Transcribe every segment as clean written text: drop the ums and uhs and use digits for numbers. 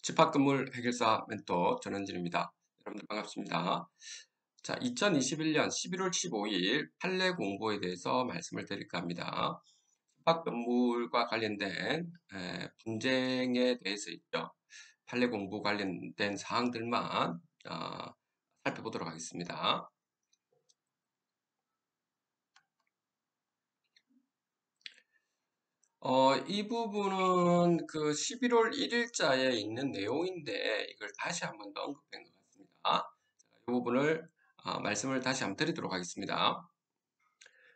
집합건물 해결사 멘토 전원진입니다. 여러분들 반갑습니다. 자, 2021년 11월 15일 판례 공보에 대해서 말씀을 드릴까 합니다. 집합건물과 관련된 분쟁에 대해서 있죠. 판례 공부 관련된 사항들만 살펴보도록 하겠습니다. 이 부분은 그 11월 1일자에 있는 내용인데 이걸 다시 한번 더 언급한 것 같습니다. 이 부분을 말씀을 다시 한번 드리도록 하겠습니다.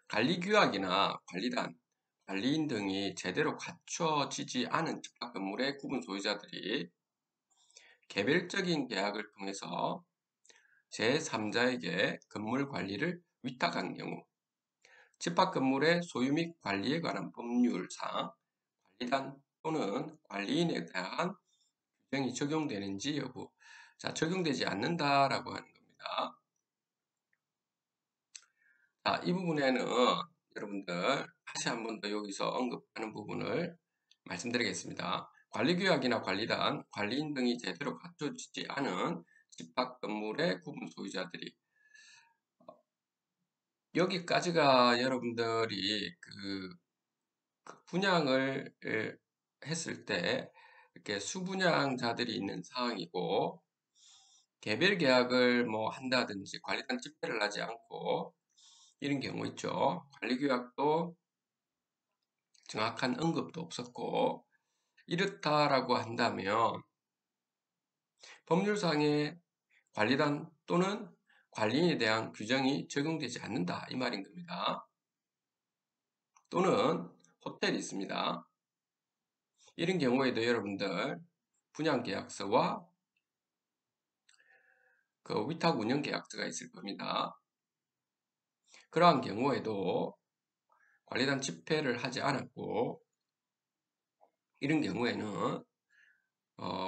관리규약이나 관리단, 관리인 등이 제대로 갖춰지지 않은 집합건물의 구분 소유자들이 개별적인 계약을 통해서 제3자에게 건물 관리를 위탁한 경우 집합건물의 소유 및 관리에 관한 법률상 관리단 또는 관리인에 대한 규정이 적용되는지 여부. 자, 적용되지 않는다라고 하는 겁니다. 자, 이 부분에는 여러분들 다시 한 번 더 여기서 언급하는 부분을 말씀드리겠습니다. 관리규약이나 관리단, 관리인 등이 제대로 갖춰지지 않은 집합건물의 구분 소유자들이 여기까지가 여러분들이 그 분양을 했을 때 이렇게 수분양자들이 있는 상황이고 개별 계약을 뭐 한다든지 관리단 집회를 하지 않고 이런 경우 있죠. 관리규약도 정확한 언급도 없었고 이렇다라고 한다면 법률상의 관리단 또는 관리인에 대한 규정이 적용되지 않는다 이 말인 겁니다. 또는 호텔이 있습니다. 이런 경우에도 여러분들 분양계약서와 그 위탁 운영 계약서가 있을 겁니다. 그러한 경우에도 관리단 집회를 하지 않았고 이런 경우에는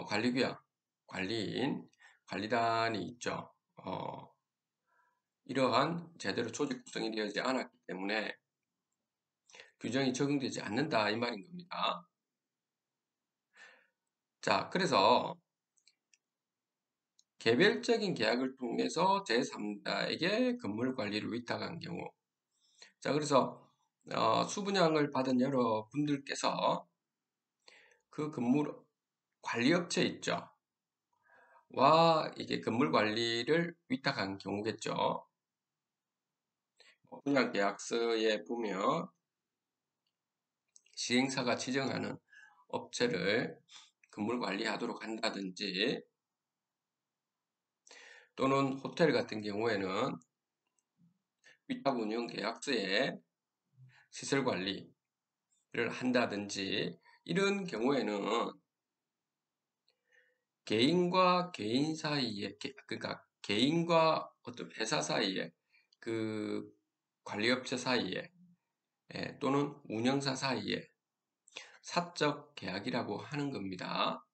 관리규약, 관리인, 관리단이 있죠. 이러한 제대로 조직 구성이 되어지지 않았기 때문에 규정이 적용되지 않는다 이 말인 겁니다. 자, 그래서 개별적인 계약을 통해서 제3자에게 건물 관리를 위탁한 경우 자, 그래서 수분양을 받은 여러분들께서 그 건물 관리업체 있죠. 와 이게 건물 관리를 위탁한 경우겠죠. 분양계약서에 보면 시행사가 지정하는 업체를 건물 관리하도록 한다든지 또는 호텔 같은 경우에는 위탁 운영 계약서에 시설 관리를 한다든지 이런 경우에는 개인과 개인 사이에 그러니까 개인과 어떤 회사 사이에 그 관리업체 사이에 또는 운영사 사이에 사적 계약이라고 하는 겁니다.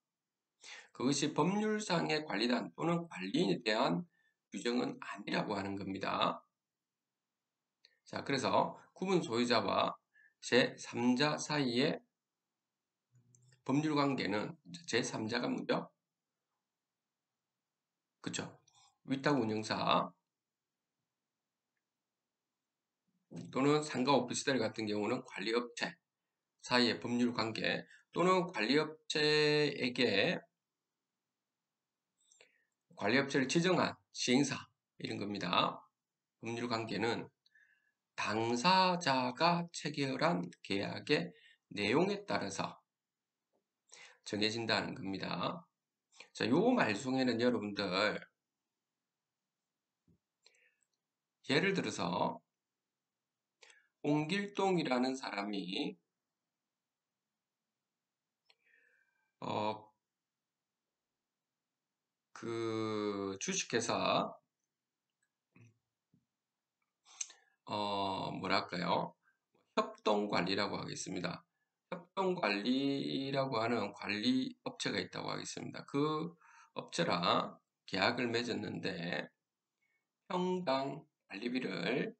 그것이 법률상의 관리단 또는 관리인에 대한 규정은 아니라고 하는 겁니다. 자, 그래서 구분 소유자와 제3자 사이의 법률 관계는 제3자가 뭐죠? 그쵸? 위탁 운영사 또는 상가 오피스텔 같은 경우는 관리업체 사이의 법률 관계 또는 관리업체에게 관리업체를 지정한 시행사 이런 겁니다. 법률 관계는 당사자가 체결한 계약의 내용에 따라서 정해진다는 겁니다. 자, 요 말송에는 여러분들 예를 들어서 홍길동이라는 사람이 그 주식회사 뭐랄까요? 협동관리라고 하겠습니다. 협동관리라고 하는 관리 업체가 있다고 하겠습니다. 그 업체랑 계약을 맺었는데 평당 관리비를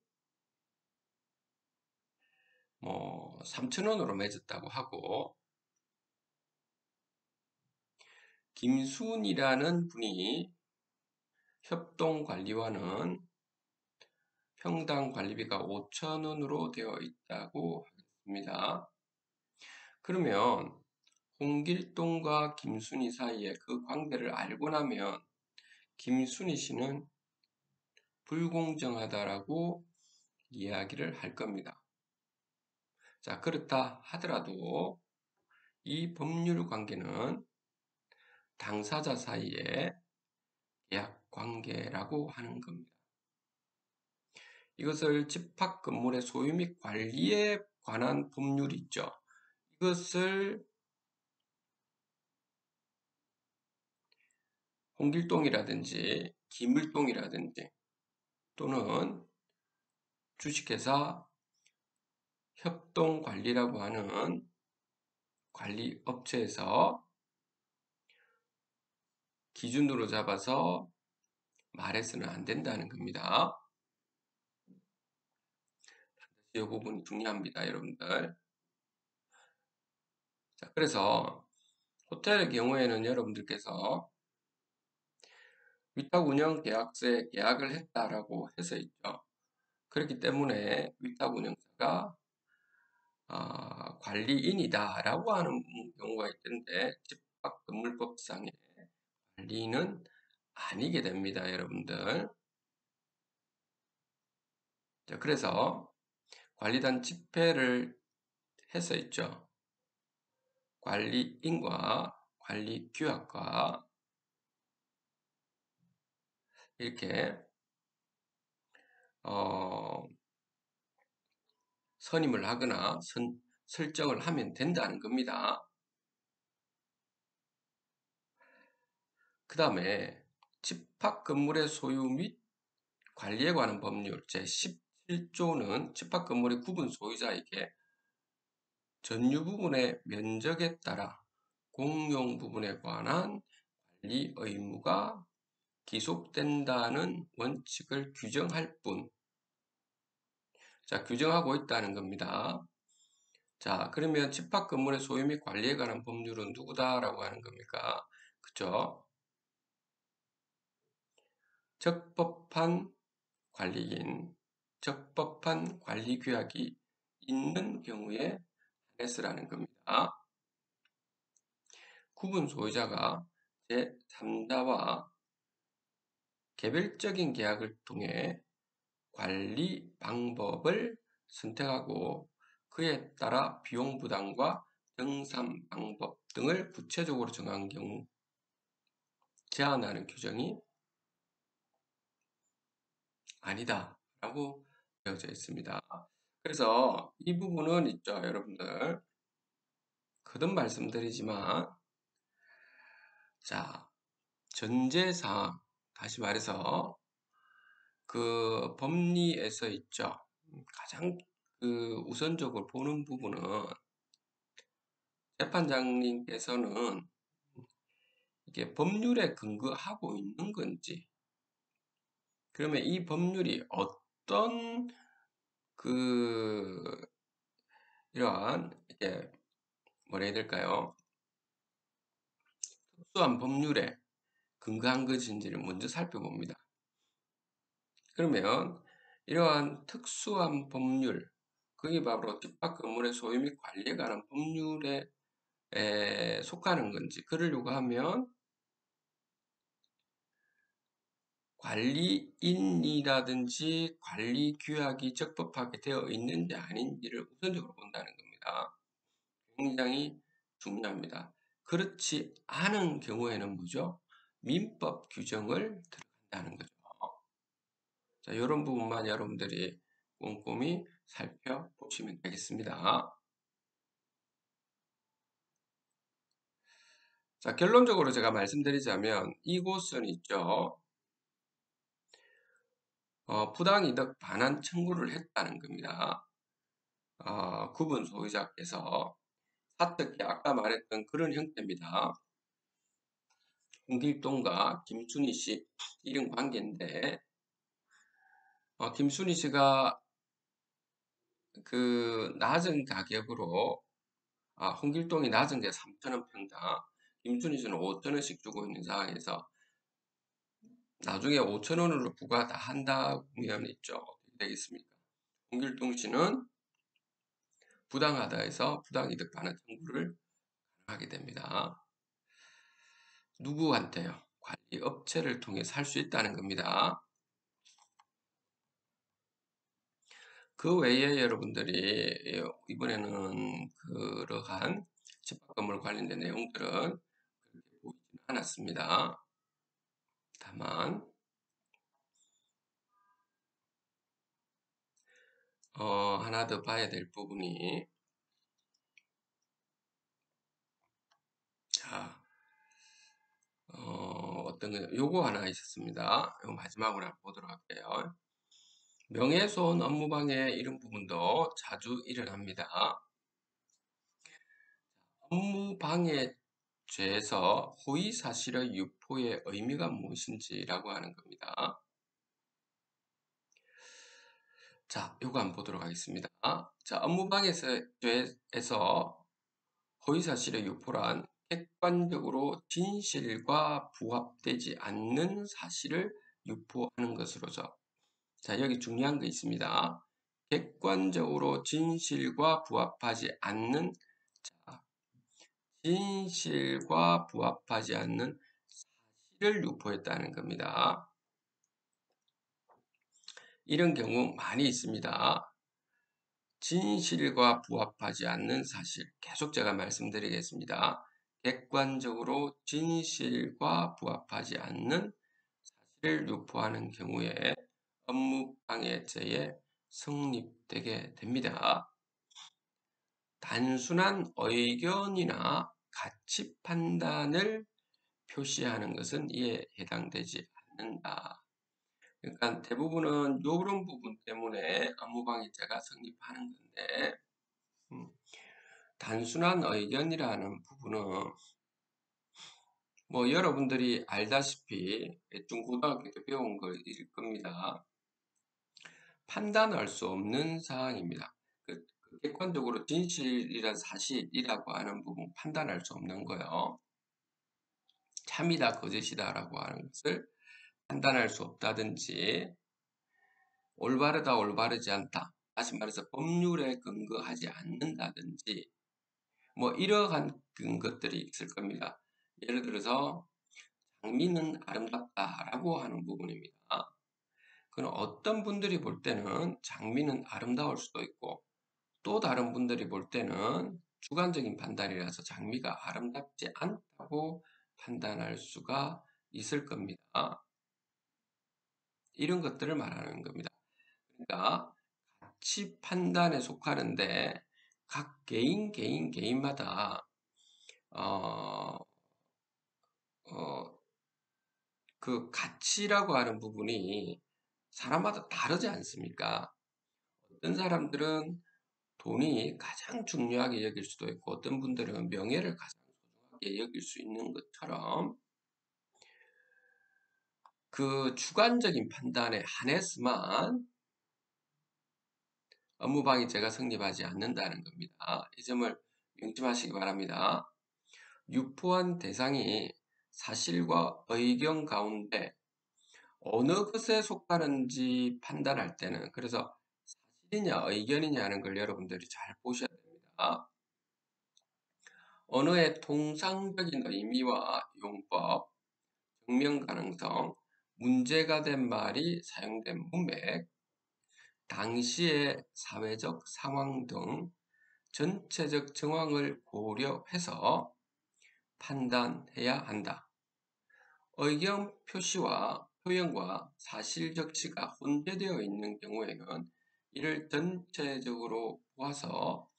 뭐 3,000원으로 맺었다고 하고 김순이라는 분이 협동관리와는 평당 관리비가 5,000원으로 되어 있다고 하겠습니다. 그러면 홍길동과 김순이 사이에 그 관계를 알고 나면 김순이 씨는 불공정하다라고 이야기를 할 겁니다. 자, 그렇다 하더라도 이 법률 관계는 당사자 사이의 계약 관계라고 하는 겁니다. 이것을 집합 건물의 소유 및 관리에 관한 법률이 있죠. 이것을 홍길동이라든지 김을동이라든지 또는 주식회사 협동관리라고 하는 관리업체에서 기준으로 잡아서 말해서는 안 된다는 겁니다. 이 부분이 중요합니다, 여러분들. 자, 그래서 호텔의 경우에는 여러분들께서 위탁운영계약서에 계약을 했다라고 해서 있죠. 그렇기 때문에 위탁운영사가 관리인이다라고 하는 경우가 있던데 집합건물법상의 관리인은 아니게 됩니다, 여러분들. 자, 그래서 관리단 집회를 해서 있죠. 관리인과 관리규약과 이렇게 선임을 하거나 설정을 하면 된다는 겁니다. 그 다음에 집합건물의 소유 및 관리에 관한 법률 제17조는 집합건물의 구분 소유자에게 전유 부분의 면적에 따라 공용 부분에 관한 관리 의무가 기속된다는 원칙을 규정할 뿐. 자, 규정하고 있다는 겁니다. 자, 그러면 집합 건물의 소유 및 관리에 관한 법률은 누구다라고 하는 겁니까? 그쵸? 적법한 관리인, 적법한 관리 규약이 있는 경우에 한해서라는 겁니다. 구분 소유자가 제3자와 개별적인 계약을 통해 관리 방법을 선택하고 그에 따라 비용 부담과 정산 방법 등을 구체적으로 정한 경우 제한하는 규정이 아니다 라고 되어져 있습니다. 그래서 이 부분은 있죠, 여러분들. 거듭 말씀드리지만, 자, 전제사항, 다시 말해서 그 법리에서 있죠. 가장 그 우선적으로 보는 부분은 재판장님께서는 이게 법률에 근거하고 있는 건지, 그러면 이 법률이 어떤 그 이러한 이게 뭐라 해야 될까요? 특수한 법률에 근거한 것인지를 먼저 살펴봅니다. 그러면 이러한 특수한 법률, 그게 바로 집합 건물의 소유 및 관리에 관한 법률에 속하는 건지, 그러려고 하면 관리인이라든지 관리 규약이 적법하게 되어 있는지 아닌지를 우선적으로 본다는 겁니다. 굉장히 중요합니다. 그렇지 않은 경우에는 뭐죠? 민법 규정을 들어간다는 거죠. 자, 이런 부분만 여러분들이 꼼꼼히 살펴보시면 되겠습니다. 자, 결론적으로 제가 말씀드리자면 이곳은 있죠. 부당이득 반환 청구를 했다는 겁니다. 구분 소유자께서 사특히 아까 말했던 그런 형태입니다. 홍길동과 김순희 씨 이런 관계인데 김순희 씨가 그 낮은 가격으로 홍길동이 낮은 게 3,000원 평당, 김순희 씨는 5,000원씩 주고 있는 상황에서 나중에 5,000원으로 부과 다 한다면 있죠. 어떻게 되겠습니까? 홍길동 씨는 부당하다 해서 부당이득 반환 청구를 하게 됩니다. 누구한테요? 관리 업체를 통해 살 수 있다는 겁니다. 그 외에 여러분들이 이번에는 그러한 집합건물 관련된 내용들은 그렇게 보이지는 않았습니다. 다만 하나 더 봐야 될 부분이 자 어떤 거 요거 하나 있었습니다. 요 마지막으로 한번 보도록 할게요. 명예훼손 업무방해 이런 부분도 자주 일어납니다. 업무방해죄에서 허위사실의 유포의 의미가 무엇인지라고 하는 겁니다. 자, 요거 한번 보도록 하겠습니다. 자, 업무방해죄에서 허위사실의 유포란 객관적으로 진실과 부합되지 않는 사실을 유포하는 것으로죠. 자, 여기 중요한 거 있습니다. 객관적으로 진실과 부합하지 않는 진실과 부합하지 않는 사실을 유포했다는 겁니다. 이런 경우 많이 있습니다. 진실과 부합하지 않는 사실, 계속 제가 말씀드리겠습니다. 객관적으로 진실과 부합하지 않는 사실을 유포하는 경우에 업무방해죄에 성립되게 됩니다. 단순한 의견이나 가치 판단을 표시하는 것은 이에 해당되지 않는다. 그러니까 대부분은 이런 부분 때문에 업무방해죄가 성립하는 건데 단순한 의견이라는 부분은 뭐 여러분들이 알다시피 중고등학교 때 배운 거일 겁니다. 판단할 수 없는 사항입니다. 객관적으로 진실이란 사실이라고 하는 부분 판단할 수 없는 거요. 참이다 거짓이다라고 하는 것을 판단할 수 없다든지 올바르다 올바르지 않다. 다시 말해서 법률에 근거하지 않는다든지 뭐 이러한 것들이 있을 겁니다. 예를 들어서 장미는 아름답다라고 하는 부분입니다. 그건 어떤 분들이 볼 때는 장미는 아름다울 수도 있고 또 다른 분들이 볼 때는 주관적인 판단이라서 장미가 아름답지 않다고 판단할 수가 있을 겁니다. 이런 것들을 말하는 겁니다. 그러니까 가치 판단에 속하는데 각 개인마다 그 가치라고 하는 부분이 사람마다 다르지 않습니까? 어떤 사람들은 돈이 가장 중요하게 여길 수도 있고 어떤 분들은 명예를 가장 소중하게 여길 수 있는 것처럼 그 주관적인 판단에 한해서만 업무방해죄가 성립하지 않는다는 겁니다. 이 점을 명심하시기 바랍니다. 유포한 대상이 사실과 의견 가운데 어느 것에 속하는지 판단할 때는 그래서 사실이냐 의견이냐 하는 걸 여러분들이 잘 보셔야 됩니다. 언어의 통상적인 의미와 용법, 증명 가능성, 문제가 된 말이 사용된 문맥, 당시의 사회적 상황 등 전체적 정황을 고려해서 판단해야 한다. 의견 표시와 표현과 사실 적시가 혼재되어 있는 경우에는 이를 전체적으로 보아서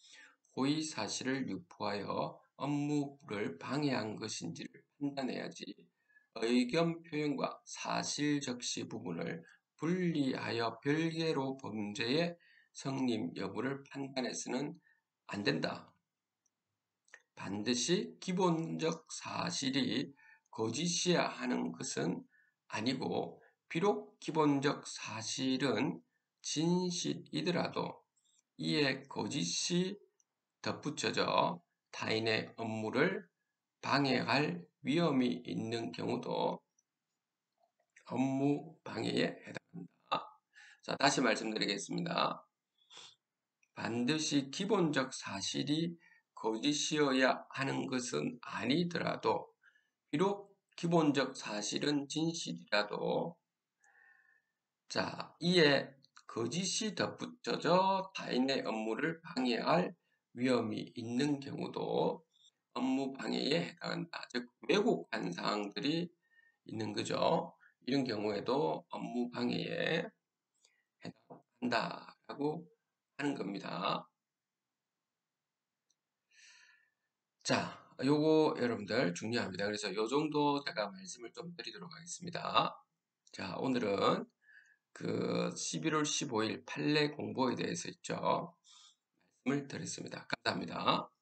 고의 사실을 유포하여 업무를 방해한 것인지를 판단해야지 의견 표현과 사실 적시 부분을 분리하여 별개로 범죄의 성립 여부를 판단해서는 안 된다. 반드시 기본적 사실이 거짓이어야 하는 것은 아니고 비록 기본적 사실은 진실이더라도 이에 거짓이 덧붙여져 타인의 업무를 방해할 위험이 있는 경우도 업무 방해에 해당합니다. 자, 다시 말씀드리겠습니다. 반드시 기본적 사실이 거짓이어야 하는 것은 아니더라도, 비록 기본적 사실은 진실이라도, 자, 이에 거짓이 덧붙여져 타인의 업무를 방해할 위험이 있는 경우도 업무 방해에 해당한다. 즉, 왜곡한 사항들이 있는 거죠. 이런 경우에도 업무 방해에 해당한다라고 하는 겁니다. 자, 요거 여러분들 중요합니다. 그래서 요 정도 제가 말씀을 좀 드리도록 하겠습니다. 자, 오늘은 그 11월 15일 판례 공보에 대해서 있죠. 말씀을 드렸습니다. 감사합니다.